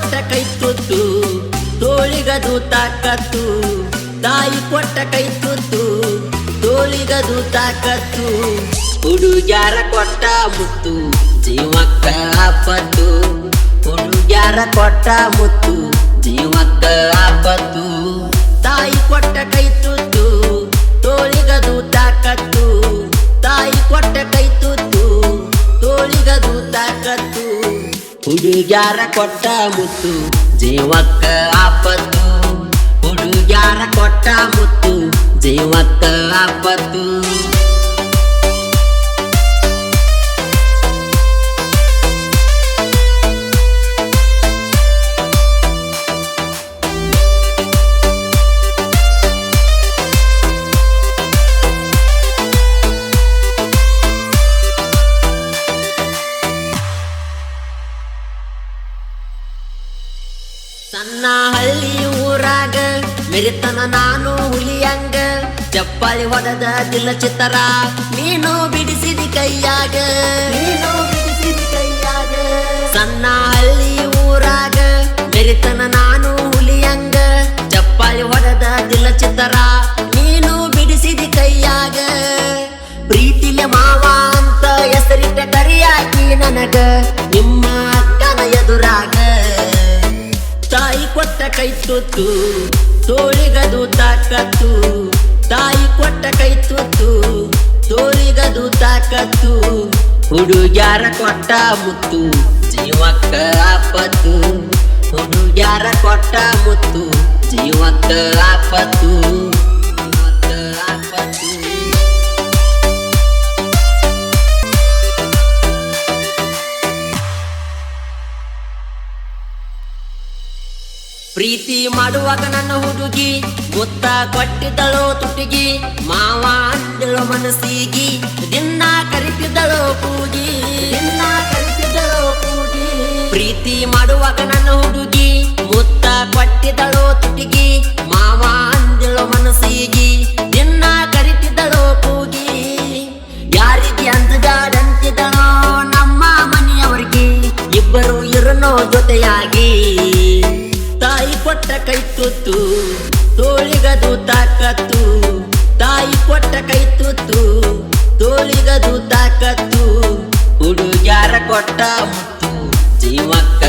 ಕೊಟ್ಟ ಕೈ ತುತ್ತು ತೋಳಿಗದು ತಾಕತ್ತು ತಾಯಿ ಕೊಟ್ಟ ಕೈ ತುತ್ತು ತೋಳಿಗದು ತಾಕತ್ತು ಹುಡುಗ್ಯಾರ ಕೊಟ್ಟ ಮುತ್ತು ಜೀವಕ್ಕ ಆಪತ್ತು ಹುಡುಗ್ಯಾರ ಕೊಟ್ಟ ಮುತ್ತು ಜೀವಕ್ಕ ಆಪತ್ತು ತಾಯಿ ಕೊಟ್ಟ ಕೈ ತುತ್ತು ತೋಳಿಗದು ತಾಕತ್ತು ತಾಯಿ ಕೊಟ್ಟ ಕೈ ತುತ್ತು ತೋಳಿಗದು ತಾಕತ್ತು ಹುಡುಗ್ಯಾರ ಕೊಟ್ಟ ಮುತ್ತು ಜೀವಕ್ಕ ಆಪತ್ತು ಹುಡುಗ್ಯಾರ ಕೊಟ್ಟ ಮುತ್ತು ಜೀವಕ್ಕ ಆಪತ್ತು ಸಣ್ಣ ಹಳ್ಳಿ ಊರಾಗ ಮೆರಿತನ ನಾನು ಹುಲಿಯಂಗ ಚಪ್ಪಾಳಿ ಹೊಡೆದ ದಿಲ್ಲ ಚಿತ್ತರ ನೀನು ಬಿಡಿಸಿದಿ ಕೈಯಾಗ ಸಣ್ಣ ಹಳ್ಳಿ ಊರಾಗ ಮೆರಿತನ ನಾನು ಹುಲಿಯಂಗ ಚಪ್ಪಾಳಿ ಹೊಡೆದ ದಿಲ್ಲ ಚಿತ್ತರ ನೀನು ಬಿಡಿಸಿದಿ ಕೈಯಾಗ ಪ್ರೀತಿಲೆ ಮಾವ ಅಂತ ಹೆಸರಿಟ್ಟ ಕರಿಯಾಕಿ ನನಗ ನಿಮ್ಮ ಅಕ್ಕನ ಎದುರಾಗ ತಾಯಿ ಕೊಟ್ಟ ಕೈ ತುತ್ತು ತೋಳಿಗದು ತಾಕತ್ತು ತಾಯಿ ಕೊಟ್ಟ ಕೈ ತುತ್ತು ತೋಳಿಗದು ತಾಕತ್ತು ಹುಡುಗ್ಯಾರ ಕೊಟ್ಟ ಮುತ್ತು ಜೀವಕ್ಕ ಆಪತ್ತು ಹುಡುಗ್ಯಾರ ಕೊಟ್ಟ ಮುತ್ತು ಜೀವಕ್ಕ ಆಪತ್ತು ಪ್ರೀತಿ ಮಾಡುವಾಗ ನನ್ನ ಹುಡುಗಿ ಗೊತ್ತ ಕೊಟ್ಟಿದ್ದಳೋ ತುಟಿಗಿ ಮಾವ ಅಂದಳೋ ಮನಸ್ಸಿಗಿ ದಿನ ಕರಿತಿದ್ದಳೋ ಕೂಗಿ ಪ್ರೀತಿ ಮಾಡುವಾಗ ನನ್ನ ಹುಡುಗಿ ಮುತ್ತ ಕೊಟ್ಟಿದ್ದಳೋ ತುಟಿಗಿ ಮಾವ ಅಂದಳೋ ಮನಸ್ಸಿಗಿ ದಿನ ಕರಿತಿದ್ದಳೋ ಕೂಗಿ ಯಾರಿಗೆ ಅಂದಗಾಡಂತಿದ್ದಳೋ ನಮ್ಮ ಮನೆಯವರಿಗೆ ಇಬ್ಬರು ಇರನೋ ಜೊತೆಯಾಗಿ ತಾಯಿ ಕೊಟ್ಟ ಕೈ ತುತ್ತು ತೋಳಿಗದು ತಾಕತ್ತು ತಾಯಿ ಕೊಟ್ಟ ಕೈ ತುತ್ತು ತೋಳಿಗದು ತಾಕತ್ತು ಹುಡುಗ್ಯಾರ ಕೊಟ್ಟ ಮುತ್ತು ಜೀವಕ್ಕ